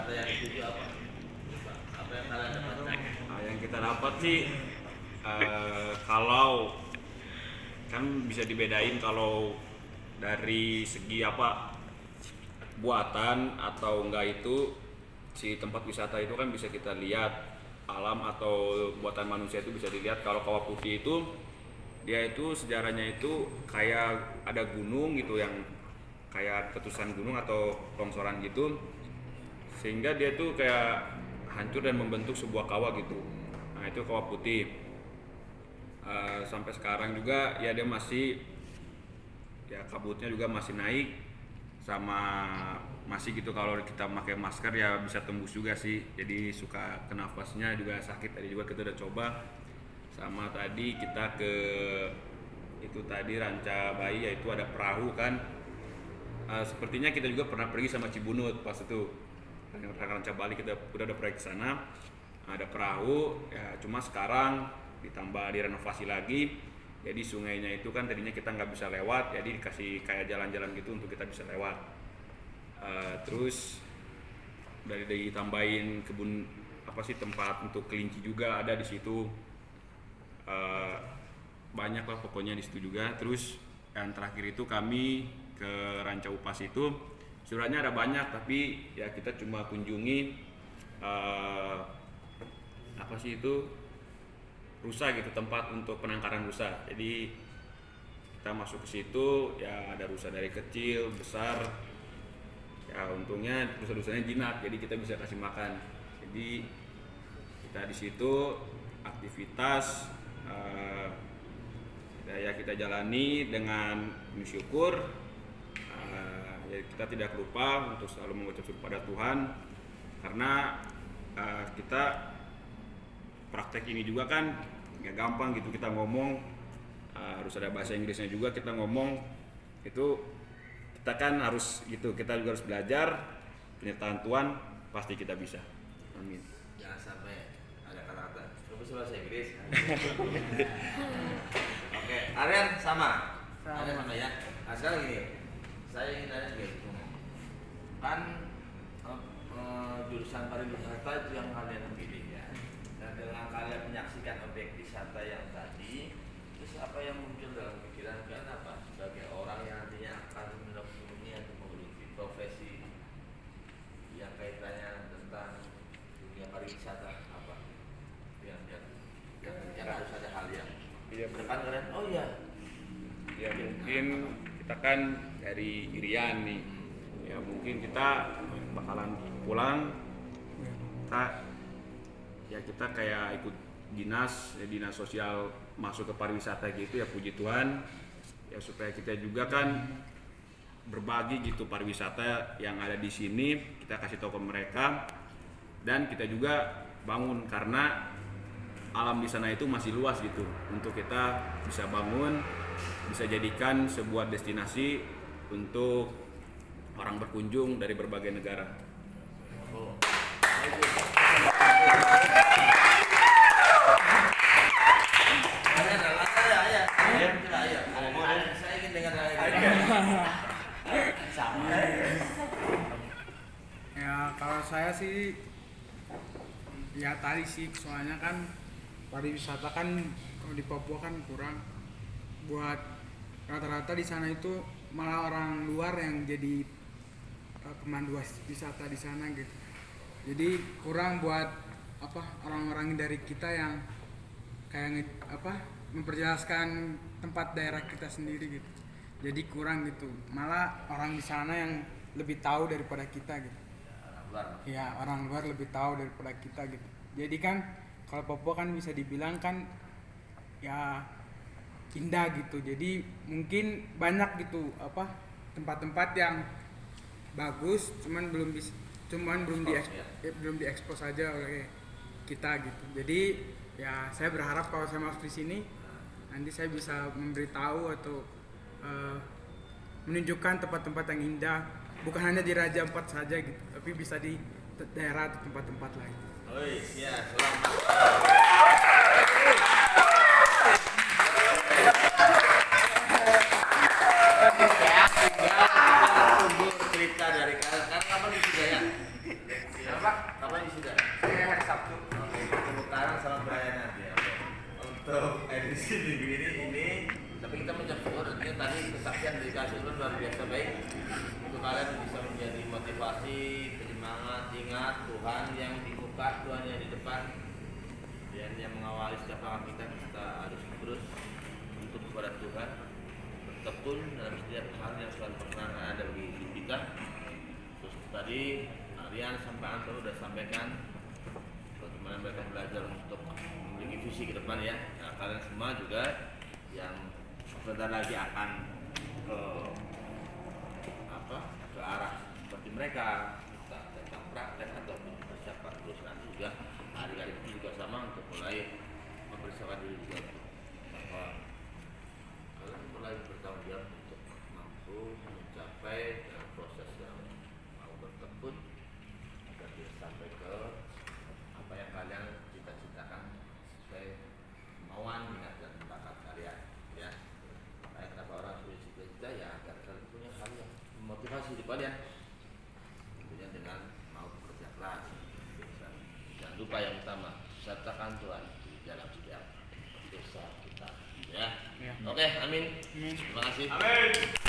pariwisata yang dituju apa? Apa yang kalian dapatkan? Yang kita dapat sih kalau kan bisa dibedain kalau dari segi apa buatan atau enggak itu si tempat wisata itu kan bisa kita lihat alam atau buatan manusia itu bisa dilihat. Kalau Kawah Putih itu dia itu sejarahnya itu kayak ada gunung gitu yang kayak letusan gunung atau longsoran gitu sehingga dia tuh kayak hancur dan membentuk sebuah kawah gitu. Nah itu Kawah Putih. Sampai sekarang juga ya dia masih ya kabutnya juga masih naik sama masih gitu kalau kita pakai masker ya bisa tembus juga sih, jadi suka kenafasnya juga sakit. Tadi juga kita udah coba sama tadi kita ke itu tadi Ranca Bayi yaitu ada perahu kan. Sepertinya kita juga pernah pergi sama Cibunut pas itu Ranca Bali kita udah pergi ke sana, ada perahu ya, cuma sekarang ditambah direnovasi lagi jadi sungainya itu kan tadinya kita nggak bisa lewat jadi dikasih kayak jalan-jalan gitu untuk kita bisa lewat. Terus dari ditambahin kebun apa sih tempat untuk kelinci juga ada di situ. Banyak lah pokoknya di situ juga. Terus yang terakhir itu kami ke Ranca Upas itu suratnya ada banyak tapi ya kita cuma kunjungi apa sih itu rusa gitu, tempat untuk penangkaran rusa. Jadi kita masuk ke situ ya ada rusa dari kecil besar ya, untungnya rusa-rusanya jinak jadi kita bisa kasih makan. Jadi kita di situ aktivitas ya kita jalani dengan bersyukur. Ya kita tidak lupa untuk selalu mengucap syukur pada Tuhan karena kita praktek ini juga kan nggak gampang gitu kita ngomong, harus ada bahasa Inggrisnya juga kita ngomong itu. Kita kan harus gitu, kita juga harus belajar. Penyertaan Tuhan pasti kita bisa. Amin. Jangan sampai ada kata-kata profesor bahasa Inggris. Oke, Aryan sama. Aryan sama ya. Nah, sekarang gini, saya ingin tanya gitu. Kan jurusan pariwisata itu yang kalian pilih ya. Dan dengan kalian menyaksikan objek wisata yang tadi, terus apa yang muncul dalam pikiran kalian apa sebagai orang yang nantinya akan menekuni atau menggeluti profesi yang kaitannya tentang dunia pariwisata apa yang harus ada hal yang depan kalian oh iya ya mungkin kita kan dari Irian nih ya mungkin kita bakalan pulang kita kayak ikut dinas sosial masuk ke pariwisata gitu ya, puji Tuhan ya supaya kita juga kan berbagi gitu pariwisata yang ada di sini, kita kasih tahu ke mereka dan kita juga bangun karena alam di sana itu masih luas gitu untuk kita bisa bangun, bisa jadikan sebuah destinasi untuk orang berkunjung dari berbagai negara. Saya ingin dengar lagi. Ya kalau saya sih ya tadi sih soalnya kan pariwisata kan kalau di Papua kan kurang, buat rata-rata di sana itu malah orang luar yang jadi pemandu wisata di sana gitu. Jadi kurang buat orang-orang dari kita yang kayak memperjelaskan tempat daerah kita sendiri gitu. Jadi kurang gitu. Malah orang di sana yang lebih tahu daripada kita gitu. Ya orang luar lebih tahu daripada kita gitu. Jadi kan kalau Papua kan bisa dibilang kan ya indah gitu. Jadi mungkin banyak gitu tempat-tempat yang bagus cuman belum diekspos aja oleh kita gitu. Jadi ya saya berharap kalau saya masuk di sini nanti saya bisa memberitahu atau menunjukkan tempat-tempat yang indah, bukan hanya di Raja Ampat saja gitu, tapi bisa di daerah atau tempat-tempat lain. Oh iya, selamat. Tunggu cerita dari kalian. Karena apa nih juga ya? ini tapi kita mencoba artinya tadi kesaksian dari kasih itu luar biasa baik untuk kalian bisa menjadi motivasi, penyemangat, ingat Tuhan yang di muka, Tuhan yang di depan dan yang mengawali setiap langkah kita harus terus untuk kepada Tuhan bertekun dalam setiap hal yang Tuhan perkenankan ada bagi hidup kita. Terus tadi Aryan sampai Anto sudah sampaikan bagaimana mereka belajar untuk memiliki visi ke depan ya. Nah, kalian semua juga yang sebentar lagi akan ke arah seperti mereka tentang praktek atau persiapan terus nanti juga hari-hari itu juga sama untuk mulai mempersiapkan diri juga bahwa kalian mulai bertanggung jawab untuk mampu mencapai dalam proses yang mau bertekun agar bisa sampai ke apa yang kalian cita-citakan sesuai kemauan minat dan bakat kalian ya. Kayak kenapa orang sudah cita-cita ya agar kalian punya hal yang memotivasi di kalian tentunya dengan mau bekerja keras. Jangan lupa yang utama sertakan Tuhan di dalam setiap dosa kita ya. Ya. Oke, amin. Amin. Terima kasih. Amin.